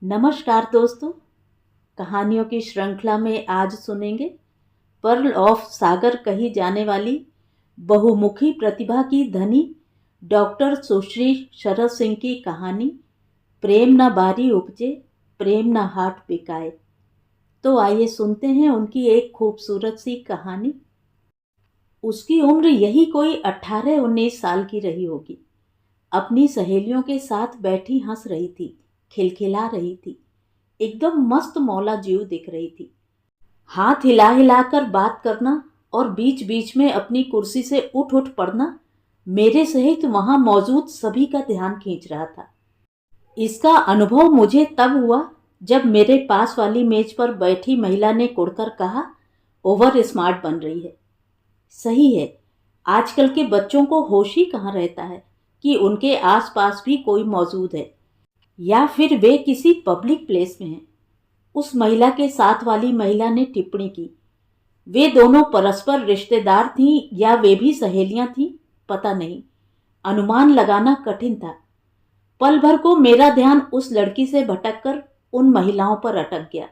नमस्कार दोस्तों। कहानियों की श्रृंखला में आज सुनेंगे पर्ल ऑफ सागर कही जाने वाली बहुमुखी प्रतिभा की धनी डॉक्टर सुश्री शरद सिंह की कहानी प्रेम न बारी उपजे प्रेम न हाट बिकाए। तो आइए सुनते हैं उनकी एक खूबसूरत सी कहानी। उसकी उम्र यही कोई 18-19 साल की रही होगी। अपनी सहेलियों के साथ बैठी हंस रही थी, खिलखिला रही थी, एकदम मस्त मौला जीव दिख रही थी। हाथ हिला हिलाकर बात करना और बीच बीच में अपनी कुर्सी से उठ उठ पड़ना मेरे सहित वहां मौजूद सभी का ध्यान खींच रहा था। इसका अनुभव मुझे तब हुआ जब मेरे पास वाली मेज पर बैठी महिला ने कुड़कर कहा, ओवर स्मार्ट बन रही है। सही है, आजकल के बच्चों को होश ही कहाँ रहता है कि उनके आसपास भी कोई मौजूद है या फिर वे किसी पब्लिक प्लेस में हैं। उस महिला के साथ वाली महिला ने टिप्पणी की, वे दोनों परस्पर रिश्तेदार थीं या वे भी सहेलियां थीं, पता नहीं, अनुमान लगाना कठिन था। पल भर को मेरा ध्यान उस लड़की से भटककर उन महिलाओं पर अटक गया।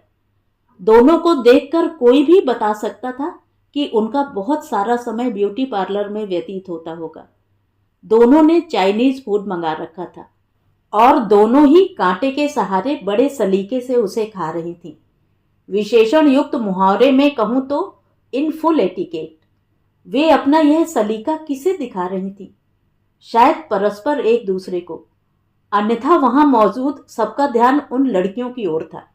दोनों को देखकर कोई भी बता सकता था कि उनका बहुत सारा समय ब्यूटी पार्लर में व्यतीत होता होगा। दोनों ने चाइनीज फूड मंगा रखा था और दोनों ही कांटे के सहारे बड़े सलीके से उसे खा रही थीं। विशेषण युक्त मुहावरे में कहूं तो इन फुल एटिकेट। वे अपना यह सलीका किसे दिखा रही थीं? शायद परस्पर एक दूसरे को। अन्यथा वहां मौजूद सबका ध्यान उन लड़कियों की ओर था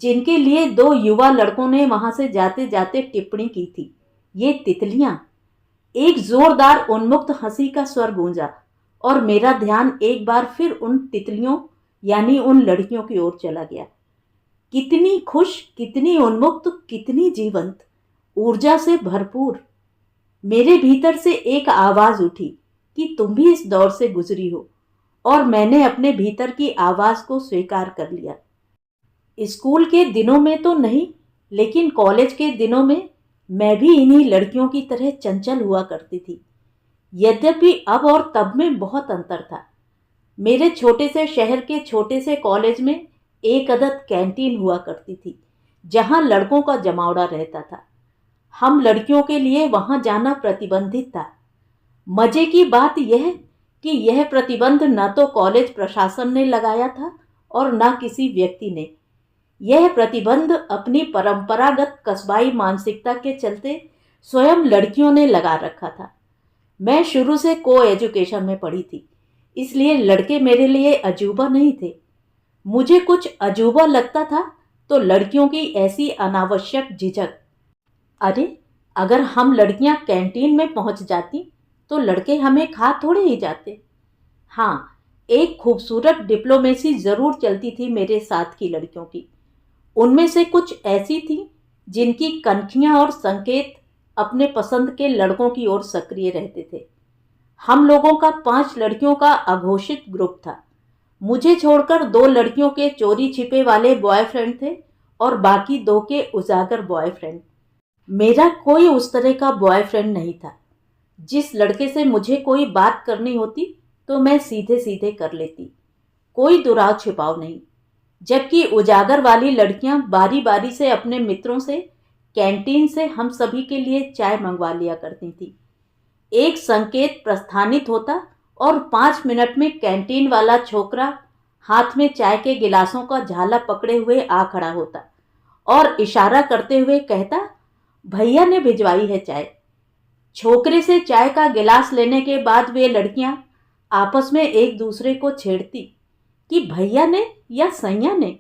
जिनके लिए दो युवा लड़कों ने वहां से जाते जाते टिप्पणी की थी, ये तितलियां। एक जोरदार उन्मुक्त हंसी का स्वर गूंजा और मेरा ध्यान एक बार फिर उन तितलियों यानी उन लड़कियों की ओर चला गया। कितनी खुश, कितनी उन्मुक्त, कितनी जीवंत, ऊर्जा से भरपूर। मेरे भीतर से एक आवाज उठी कि तुम भी इस दौर से गुजरी हो, और मैंने अपने भीतर की आवाज को स्वीकार कर लिया। स्कूल के दिनों में तो नहीं, लेकिन कॉलेज के दिनों में मैं भी इन्हीं लड़कियों की तरह चंचल हुआ करती थी। यद्यपि अब और तब में बहुत अंतर था। मेरे छोटे से शहर के छोटे से कॉलेज में एक अदद कैंटीन हुआ करती थी जहां लड़कों का जमावड़ा रहता था। हम लड़कियों के लिए वहां जाना प्रतिबंधित था। मजे की बात यह कि यह प्रतिबंध न तो कॉलेज प्रशासन ने लगाया था और न किसी व्यक्ति ने। यह प्रतिबंध अपनी परंपरागत कस्बाई मानसिकता के चलते स्वयं लड़कियों ने लगा रखा था। मैं शुरू से को एजुकेशन में पढ़ी थी, इसलिए लड़के मेरे लिए अजूबा नहीं थे। मुझे कुछ अजूबा लगता था तो लड़कियों की ऐसी अनावश्यक झिझक। अरे, अगर हम लड़कियां कैंटीन में पहुंच जाती तो लड़के हमें खा थोड़े ही जाते। हाँ, एक खूबसूरत डिप्लोमेसी जरूर चलती थी मेरे साथ की लड़कियों की। उनमें से कुछ ऐसी थी जिनकी कनखियां और संकेत अपने पसंद के लड़कों की ओर सक्रिय रहते थे। हम लोगों का 5 लड़कियों का अघोषित ग्रुप था। मुझे छोड़कर 2 लड़कियों के चोरी छिपे वाले बॉयफ्रेंड थे और बाकी 2 के उजागर बॉयफ्रेंड। मेरा कोई उस तरह का बॉयफ्रेंड नहीं था। जिस लड़के से मुझे कोई बात करनी होती तो मैं सीधे सीधे कर लेती, कोई दुराव छिपाव नहीं। जबकि उजागर वाली लड़कियां बारी बारी से अपने मित्रों से कैंटीन से हम सभी के लिए चाय मंगवा लिया करती थी। एक संकेत प्रस्थानित होता और 5 मिनट में कैंटीन वाला छोकरा हाथ में चाय के गिलासों का झाला पकड़े हुए आ खड़ा होता और इशारा करते हुए कहता, भैया ने भिजवाई है चाय। छोकरे से चाय का गिलास लेने के बाद वे लड़कियां आपस में एक दूसरे को छेड़ती कि भैया ने या सैया ने,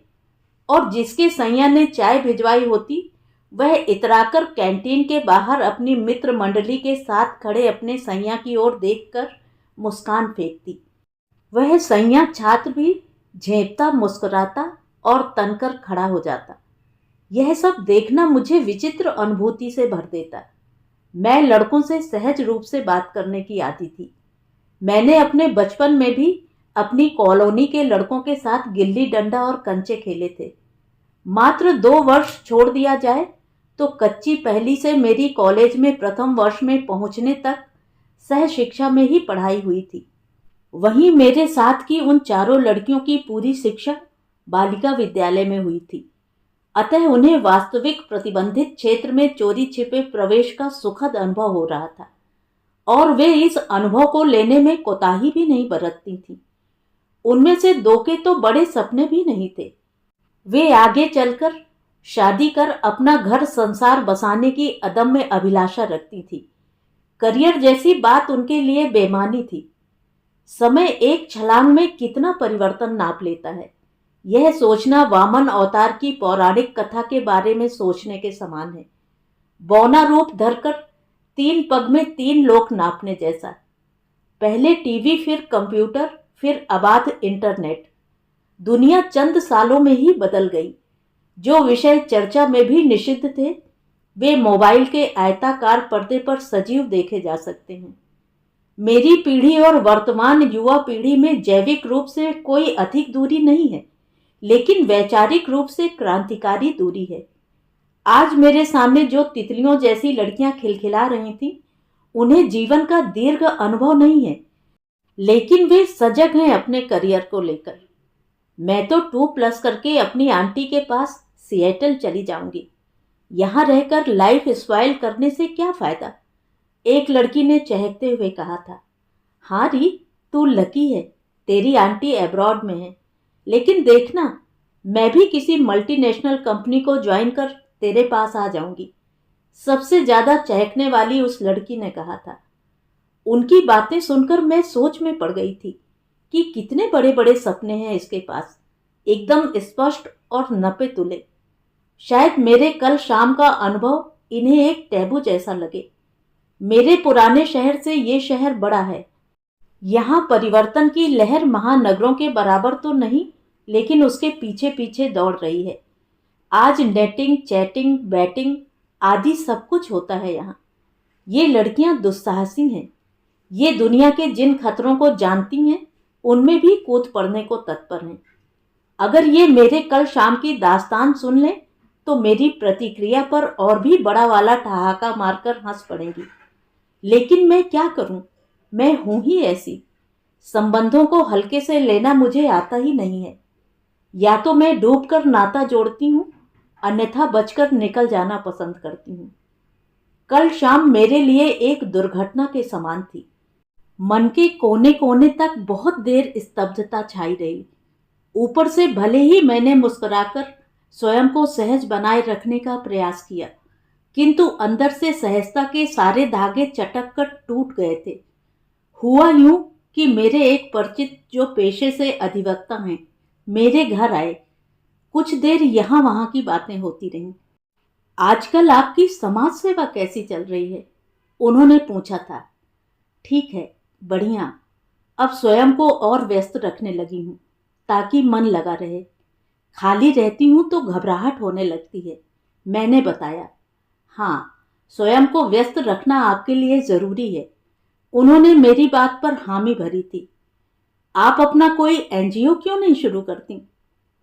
और जिसके सैया ने चाय भिजवाई होती वह इतराकर कैंटीन के बाहर अपनी मित्र मंडली के साथ खड़े अपने सैया की ओर देखकर मुस्कान फेंकती। वह सैया छात्र भी झेंपता, मुस्कुराता और तनकर खड़ा हो जाता। यह सब देखना मुझे विचित्र अनुभूति से भर देता। मैं लड़कों से सहज रूप से बात करने की आदी थी। मैंने अपने बचपन में भी अपनी कॉलोनी के लड़कों के साथ गिल्ली डंडा और कंचे खेले थे। मात्र 2 वर्ष छोड़ दिया जाए तो कच्ची पहली से मेरी कॉलेज में प्रथम वर्ष में पहुंचने तक सह शिक्षा में ही पढ़ाई हुई थी। वहीं मेरे साथ की उन चारों लड़कियों की पूरी शिक्षा बालिका विद्यालय में हुई थी। अतः उन्हें वास्तविक प्रतिबंधित क्षेत्र में चोरी छिपे प्रवेश का सुखद अनुभव हो रहा था और वे इस अनुभव को लेने में कोताही भी नहीं बरतती थीं। उनमें से दो के तो बड़े सपने भी नहीं थे। वे आगे चलकर शादी कर अपना घर संसार बसाने की अदम्य अभिलाषा रखती थी। करियर जैसी बात उनके लिए बेमानी थी। समय एक छलांग में कितना परिवर्तन नाप लेता है, यह सोचना वामन अवतार की पौराणिक कथा के बारे में सोचने के समान है। बौना रूप धरकर 3 पग में 3 लोक नापने जैसा। पहले टीवी, फिर कंप्यूटर, फिर अबाध इंटरनेट। दुनिया चंद सालों में ही बदल गई। जो विषय चर्चा में भी निषिद्ध थे, वे मोबाइल के आयताकार पर्दे पर सजीव देखे जा सकते हैं। मेरी पीढ़ी और वर्तमान युवा पीढ़ी में जैविक रूप से कोई अधिक दूरी नहीं है, लेकिन वैचारिक रूप से क्रांतिकारी दूरी है। आज मेरे सामने जो तितलियों जैसी लड़कियां खिलखिला रही थीं, उन्हें जीवन का दीर्घ अनुभव नहीं है, लेकिन वे सजग हैं अपने करियर को लेकर। मैं तो 2+ करके अपनी आंटी के पास सिएटल चली जाऊंगी। यहां रहकर लाइफ स्पॉइल करने से क्या फायदा? एक लड़की ने चहकते हुए कहा था। हाँ री, तू लकी है, तेरी आंटी अब्रॉड में है। लेकिन देखना, मैं भी किसी मल्टीनेशनल कंपनी को ज्वाइन कर तेरे पास आ जाऊंगी, सबसे ज्यादा चहकने वाली उस लड़की ने कहा था। उनकी बातें सुनकर मैं सोच में पड़ गई थी कि कितने बड़े बड़े सपने हैं इसके पास, एकदम स्पष्ट और नपे तुले। शायद मेरे कल शाम का अनुभव इन्हें एक टैबू जैसा लगे। मेरे पुराने शहर से ये शहर बड़ा है। यहाँ परिवर्तन की लहर महानगरों के बराबर तो नहीं, लेकिन उसके पीछे पीछे दौड़ रही है। आज नेटिंग, चैटिंग, बैटिंग आदि सब कुछ होता है यहाँ। ये लड़कियां दुस्साहसी हैं। ये दुनिया के जिन खतरों को जानती हैं, उनमें भी कूद पड़ने को तत्पर हैं। अगर ये मेरे कल शाम की दास्तान सुन लें, तो मेरी प्रतिक्रिया पर और भी बड़ा वाला ठहाका मारकर हंस पड़ेंगी। लेकिन मैं क्या करूं? मैं हूं ही ऐसी। संबंधों को हल्के से लेना मुझे आता ही नहीं है। या तो मैं डूबकर नाता जोड़ती हूं, अन्यथा बचकर निकल जाना पसंद करती हूं। कल शाम मेरे लिए एक दुर्घटना के समान थी। मन के कोने कोने तक बहुत देर स्तब्धता छाई रही। ऊपर से भले ही मैंने मुस्कुराकर स्वयं को सहज बनाए रखने का प्रयास किया, किंतु अंदर से सहजता के सारे धागे चटक कर टूट गए थे। हुआ यूं कि मेरे एक परिचित, जो पेशे से अधिवक्ता हैं, मेरे घर आए। कुछ देर यहाँ वहाँ की बातें होती रहीं। आजकल आपकी समाज सेवा कैसी चल रही है? उन्होंने पूछा था। ठीक है, बढ़िया। अब स्वयं को और व्यस्त रखने लगी हूँ ताकि मन लगा रहे। खाली रहती हूँ तो घबराहट होने लगती है, मैंने बताया। हाँ, स्वयं को व्यस्त रखना आपके लिए जरूरी है। उन्होंने मेरी बात पर हामी भरी थी। आप अपना कोई एनजीओ क्यों नहीं शुरू करती?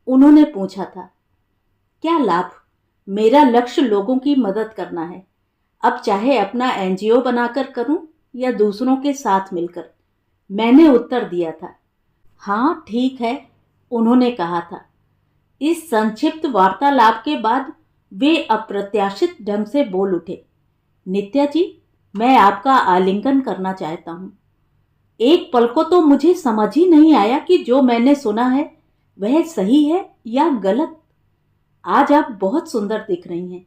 उन्होंने पूछा था। क्या लाभ? मेरा लक्ष्य लोगों की मदद करना है। अब चाहे अपना एनजीओ बनाकर करूं या दूसरों के साथ मिलकर, मैंने उत्तर दिया था। हाँ ठीक है, उन्होंने कहा था। इस संक्षिप्त वार्तालाप के बाद वे अप्रत्याशित ढंग से बोल उठे। नित्या जी, मैं आपका आलिंगन करना चाहता हूँ। एक पल को तो मुझे समझ ही नहीं आया कि जो मैंने सुना है वह सही है या गलत। आज आप बहुत सुंदर दिख रही हैं,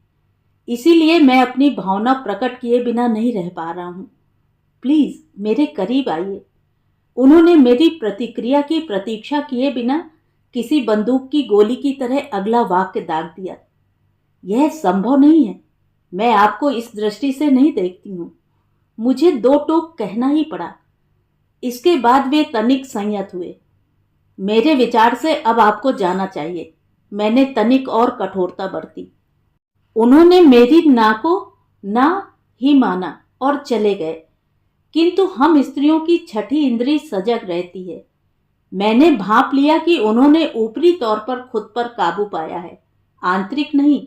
इसीलिए मैं अपनी भावना प्रकट किए बिना नहीं रह पा रहा हूँ। प्लीज मेरे करीब आइए। उन्होंने मेरी प्रतिक्रिया की प्रतीक्षा किए बिना किसी बंदूक की गोली की तरह अगला वाक्य दाग दिया। यह संभव नहीं है। मैं आपको इस दृष्टि से नहीं देखती हूँ। मुझे 2 टूक कहना ही पड़ा। इसके बाद वे तनिक संयत हुए। मेरे विचार से अब आपको जाना चाहिए, मैंने तनिक और कठोरता बरती। उन्होंने मेरी ना को ना ही माना और चले गए। किंतु हम स्त्रियों की छठी इंद्री सजग रहती है। मैंने भांप लिया कि उन्होंने ऊपरी तौर पर खुद पर काबू पाया है, आंतरिक नहीं।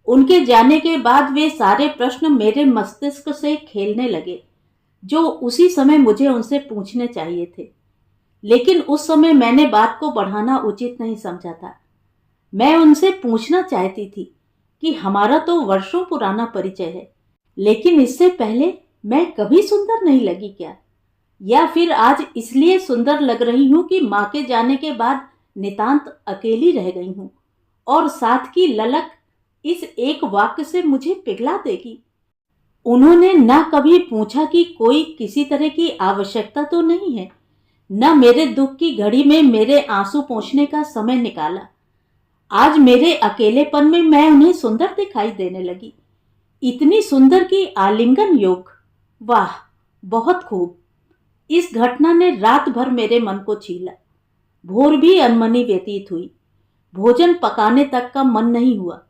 उनके जाने के बाद वे सारे प्रश्न मेरे मस्तिष्क से खेलने लगे, जो उसी समय मुझे उनसे पूछने चाहिए थे। लेकिन उस समय मैंने बात को बढ़ाना उचित नहीं समझा था। मैं उनसे पूछना चाहती थी कि हमारा तो वर्षों पुराना परिचय है, लेकिन इससे पहले मैं कभी सुंदर नहीं लगी क्या? या फिर आज इसलिए सुंदर लग रही हूं कि मां के जाने के बाद नितांत अकेली रह गई हूं और साथ की ललक इस एक वाक्य से मुझे पिघला देगी। उन्होंने न कभी पूछा कि कोई किसी तरह की आवश्यकता तो नहीं है, न मेरे दुख की घड़ी में मेरे आंसू पोंछने का समय निकाला। आज मेरे अकेलेपन में मैं उन्हें सुंदर दिखाई देने लगी, इतनी सुंदर कि आलिंगन योग। वाह, बहुत खूब। इस घटना ने रात भर मेरे मन को छीला। भोर भी अनमनी व्यतीत हुई। भोजन पकाने तक का मन नहीं हुआ।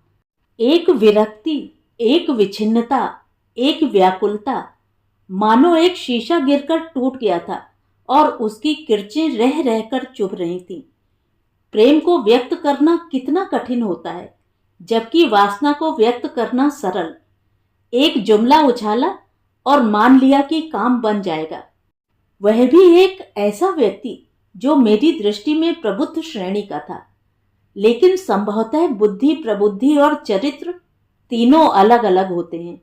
एक विरक्ति, एक विछिन्नता, एक व्याकुलता, मानो एक शीशा गिरकर टूट गया था और उसकी किरचें रह रहकर चुभ रही थीं। प्रेम को व्यक्त करना कितना कठिन होता है, जबकि वासना को व्यक्त करना सरल। एक जुमला उछाला और मान लिया कि काम बन जाएगा। वह भी एक ऐसा व्यक्ति जो मेरी दृष्टि में प्रबुद्ध श्रेणी का था, लेकिन संभवतः बुद्धि, प्रबुद्धि और चरित्र तीनों अलग अलग होते हैं।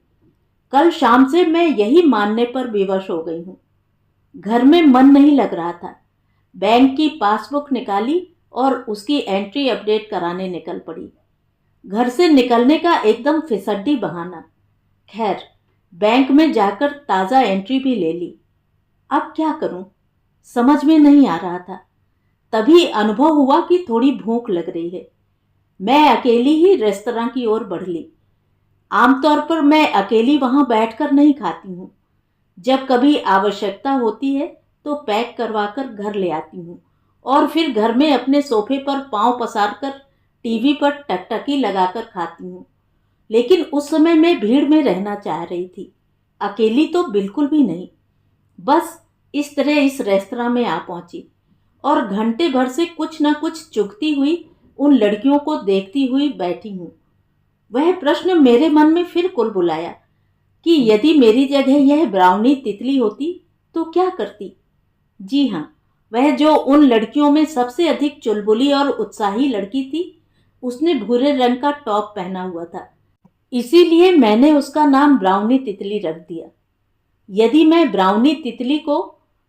कल शाम से मैं यही मानने पर विवश हो गई हूं। घर में मन नहीं लग रहा था। बैंक की पासबुक निकाली और उसकी एंट्री अपडेट कराने निकल पड़ी। घर से निकलने का एकदम फिसड्डी बहाना। खैर, बैंक में जाकर ताज़ा एंट्री भी ले ली। अब क्या करूं, समझ में नहीं आ रहा था। तभी अनुभव हुआ कि थोड़ी भूख लग रही है। मैं अकेली ही रेस्तरां की ओर बढ़ ली। आमतौर पर मैं अकेली वहां बैठकर नहीं खाती हूँ। जब कभी आवश्यकता होती है तो पैक करवाकर घर ले आती हूँ और फिर घर में अपने सोफे पर पांव पसार कर टीवी पर टकटकी लगाकर खाती हूँ। लेकिन उस समय मैं भीड़ में रहना चाह रही थी, अकेली तो बिल्कुल भी नहीं। बस इस तरह इस रेस्तरां में आ पहुंची और घंटे भर से कुछ न कुछ चुगती हुई उन लड़कियों को देखती हुई बैठी हूँ। वह प्रश्न मेरे मन में फिर कुलबुलाया कि यदि मेरी जगह यह ब्राउनी तितली होती तो क्या करती। जी हाँ, वह जो उन लड़कियों में सबसे अधिक चुलबुली और उत्साही लड़की थी। उसने भूरे रंग का टॉप पहना हुआ था, इसीलिए मैंने उसका नाम ब्राउनी तितली रख दिया। यदि मैं ब्राउनी तितली को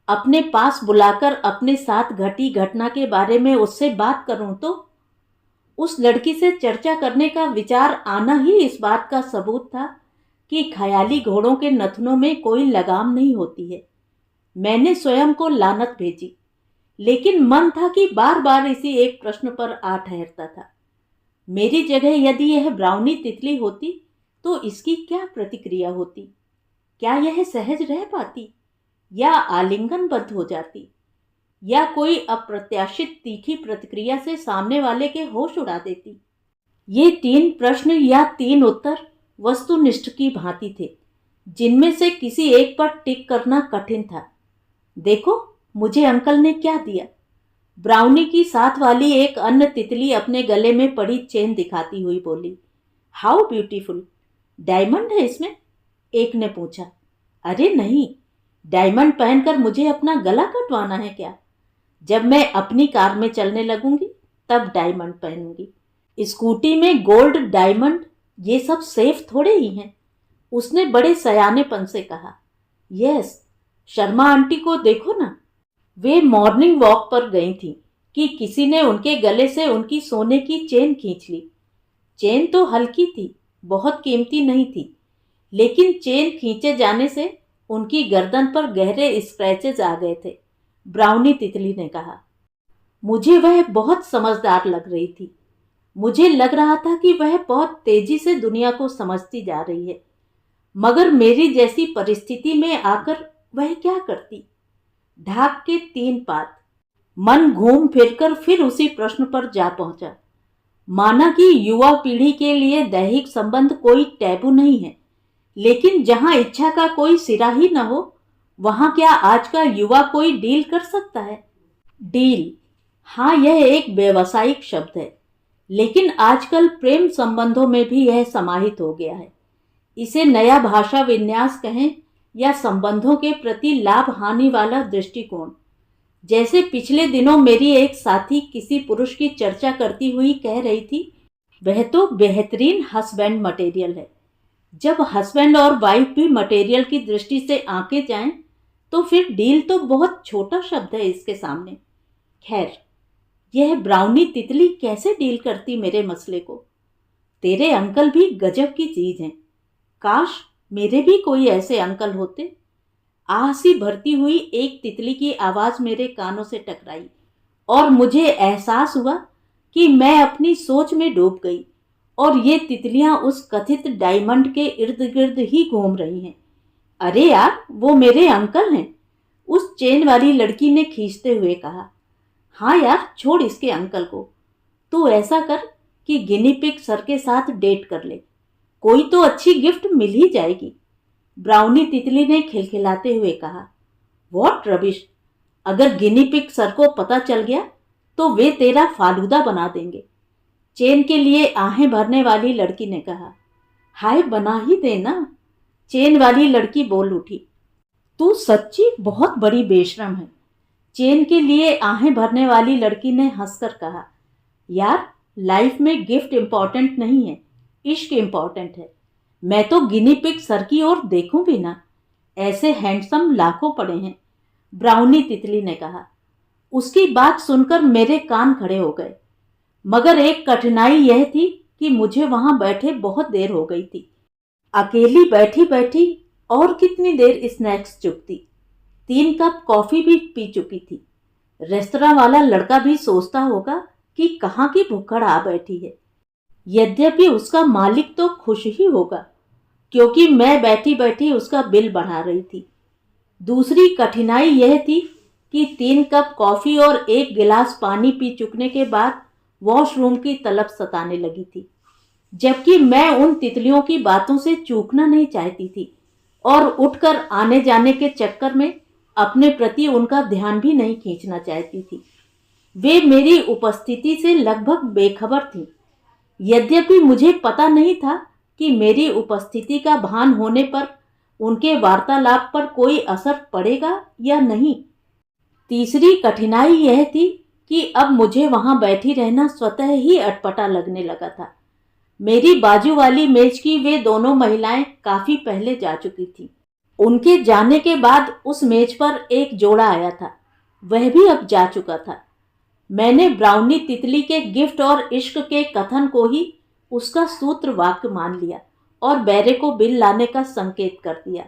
अपने पास बुलाकर अपने साथ घटी घटना के बारे में उससे बात करूं तो उस लड़की से चर्चा करने का विचार आना ही इस बात का सबूत था कि ख़याली घोड़ों के नथनों में कोई लगाम नहीं होती है। मैंने स्वयं को लानत भेजी, लेकिन मन था कि बार बार इसी एक प्रश्न पर आ ठहरता था। मेरी जगह यदि यह ब्राउनी तितली होती तो इसकी क्या प्रतिक्रिया होती? क्या यह सहज रह पाती या आलिंगनबद्ध हो जाती या कोई अप्रत्याशित तीखी प्रतिक्रिया से सामने वाले के होश उड़ा देती? ये 3 प्रश्न या 3 उत्तर वस्तुनिष्ठ की भांति थे, जिनमें से किसी एक पर टिक करना कठिन था। देखो, मुझे अंकल ने क्या दिया। ब्राउनी की साथ वाली एक अन्य तितली अपने गले में पड़ी चेन दिखाती हुई बोली, हाउ ब्यूटीफुल, डायमंड है इसमें? एक ने पूछा। अरे नहीं, डायमंड पहनकर मुझे अपना गला कटवाना है क्या? जब मैं अपनी कार में चलने लगूंगी तब डायमंड पहनूंगी। स्कूटी में गोल्ड, डायमंड, ये सब सेफ थोड़े ही हैं। उसने बड़े सयानेपन से कहा। यस, शर्मा आंटी को देखो ना, वे मॉर्निंग वॉक पर गई थी कि किसी ने उनके गले से उनकी सोने की चेन खींच ली। चेन तो हल्की थी, बहुत कीमती नहीं थी, लेकिन चेन खींचे जाने से उनकी गर्दन पर गहरे स्क्रैचेज आ गए थे। ब्राउनी तितली ने कहा। मुझे वह बहुत समझदार लग रही थी। मुझे लग रहा था कि वह बहुत तेजी से दुनिया को समझती जा रही है, मगर मेरी जैसी परिस्थिति में आकर वह क्या करती? ढाक के 3 पात। मन घूम फिरकर फिर उसी प्रश्न पर जा पहुंचा। माना कि युवा पीढ़ी के लिए दैहिक संबंध कोई टैबू नहीं है, लेकिन जहां इच्छा का कोई सिरा ही न हो, वहां क्या आज का युवा कोई डील कर सकता है? डील, हाँ, यह एक व्यावसायिक शब्द है, लेकिन आजकल प्रेम संबंधों में भी यह समाहित हो गया है। इसे नया भाषा विन्यास कहें या संबंधों के प्रति लाभ हानि वाला दृष्टिकोण। जैसे पिछले दिनों मेरी एक साथी किसी पुरुष की चर्चा करती हुई कह रही थी, वह तो बेहतरीन हस्बैंड मटेरियल है। जब हस्बैंड और वाइफ भी मटेरियल की दृष्टि से आंके जाएं, तो फिर डील तो बहुत छोटा शब्द है इसके सामने। खैर, यह ब्राउनी तितली कैसे डील करती मेरे मसले को। तेरे अंकल भी गजब की चीज हैं। काश मेरे भी कोई ऐसे अंकल होते। आह सी भरती हुई एक तितली की आवाज मेरे कानों से टकराई और मुझे एहसास हुआ कि मैं अपनी सोच में डूब गई और ये तितलियां उस कथित डायमंड के इर्द गिर्द ही घूम रही हैं। अरे यार, वो मेरे अंकल हैं, उस चेन वाली लड़की ने खींचते हुए कहा। हाँ यार, छोड़ इसके अंकल को। तू ऐसा कर कि गिनी पिग सर के साथ डेट कर ले, कोई तो अच्छी गिफ्ट मिल ही जाएगी। ब्राउनी तितली ने खिलखिलाते हुए कहा। व्हाट रबिश, अगर गिनी पिग सर को पता चल गया तो वे तेरा फालूदा बना देंगे। चेन के लिए आहें भरने वाली लड़की ने कहा। हाय, बना ही देना, चेन वाली लड़की बोल उठी। तू सच्ची बहुत बड़ी बेशरम है, चेन के लिए आहें भरने वाली लड़की ने हंसकर कहा। यार, लाइफ में गिफ्ट इंपॉर्टेंट नहीं है, इश्क इंपॉर्टेंट है। मैं तो गिनी पिग सर की ओर देखूं भी ना, ऐसे हैंडसम लाखों पड़े हैं, ब्राउनी तितली ने कहा। उसकी बात सुनकर मेरे कान खड़े हो गए, मगर एक कठिनाई यह थी कि मुझे वहां बैठे बहुत देर हो गई थी। अकेली बैठी बैठी और कितनी देर स्नैक्स चुपती। 3 कप कॉफी भी पी चुकी थी। रेस्तरां वाला लड़का भी सोचता होगा कि कहाँ की भुक्कड़ आ बैठी है। यद्यपि उसका मालिक तो खुश ही होगा, क्योंकि मैं बैठी बैठी उसका बिल बढ़ा रही थी। दूसरी कठिनाई यह थी कि 3 कप कॉफी और 1 गिलास पानी पी चुकने के बाद वॉशरूम की तलब सताने लगी थी, जबकि मैं उन तितलियों की बातों से चूकना नहीं चाहती थी और उठकर आने जाने के चक्कर में अपने प्रति उनका ध्यान भी नहीं खींचना चाहती थी। वे मेरी उपस्थिति से लगभग बेखबर थीं। यद्यपि मुझे पता नहीं था कि मेरी उपस्थिति का भान होने पर उनके वार्तालाप पर कोई असर पड़ेगा या नहीं। तीसरी कठिनाई यह थी कि अब मुझे वहां बैठी रहना स्वतः ही अटपटा लगने लगा था। मेरी बाजू वाली मेज की वे दोनों महिलाएं काफी पहले जा चुकी थीं। उनके जाने के बाद उस मेज पर एक जोड़ा आया था, वह भी अब जा चुका था। मैंने ब्राउनी तितली के गिफ्ट और इश्क के कथन को ही उसका सूत्र वाक्य मान लिया और बैरे को बिल लाने का संकेत कर दिया।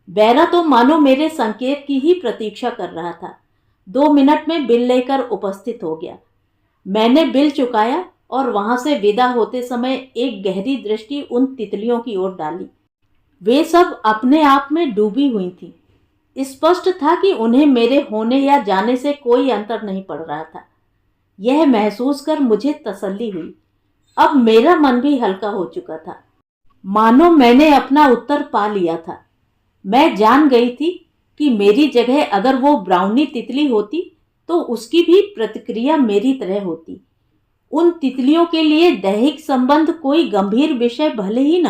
बैरा तो मानो मेरे संकेत की ही प्रतीक्षा कर रहा था। 2 मिनट में बिल लेकर उपस्थित हो गया। मैंने बिल चुकाया और वहां से विदा होते समय एक गहरी दृष्टि उन तितलियों की ओर डाली। वे सब अपने आप में डूबी हुई थीं। स्पष्ट था कि उन्हें मेरे होने या जाने से कोई अंतर नहीं पड़ रहा था। यह महसूस कर मुझे तसल्ली हुई। अब मेरा मन भी हल्का हो चुका था, मानो मैंने अपना उत्तर पा लिया था। मैं जान गई थी कि मेरी जगह अगर वो ब्राउनी तितली होती तो उसकी भी प्रतिक्रिया मेरी तरह होती। उन तितलियों के लिए दैहिक संबंध कोई गंभीर विषय भले ही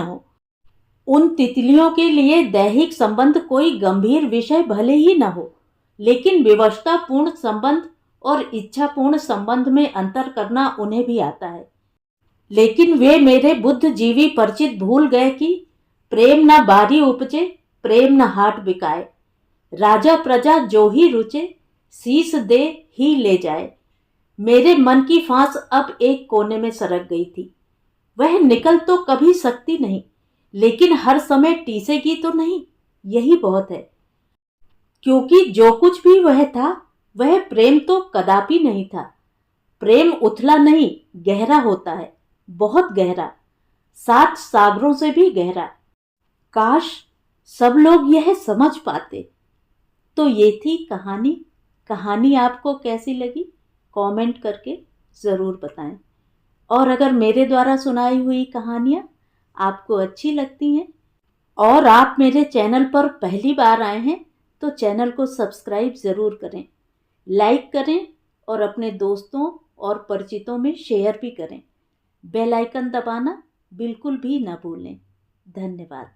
न हो, लेकिन विवशतापूर्ण संबंध और इच्छापूर्ण संबंध में अंतर करना उन्हें भी आता है। लेकिन वे मेरे बुद्धिजीवी परिचित भूल गए कि प्रेम न बारी उपजे, प्रेम न हाट बिकाए। राजा प्रजा जो ही रुचे, शीस दे ही ले जाए। मेरे मन की फांस अब एक कोने में सरक गई थी। वह निकल तो कभी सकती नहीं, लेकिन हर समय टीसेगी तो नहीं, यही बहुत है। क्योंकि जो कुछ भी वह था, वह प्रेम तो कदापि नहीं था। प्रेम उथला नहीं, गहरा होता है, बहुत गहरा, 7 सागरों से भी गहरा। काश सब लोग यह समझ पाते। तो ये थी कहानी। कहानी आपको कैसी लगी कमेंट करके ज़रूर बताएं। और अगर मेरे द्वारा सुनाई हुई कहानियाँ आपको अच्छी लगती हैं और आप मेरे चैनल पर पहली बार आए हैं तो चैनल को सब्सक्राइब ज़रूर करें, लाइक करें और अपने दोस्तों और परिचितों में शेयर भी करें। बेल आइकन दबाना बिल्कुल भी न भूलें। धन्यवाद।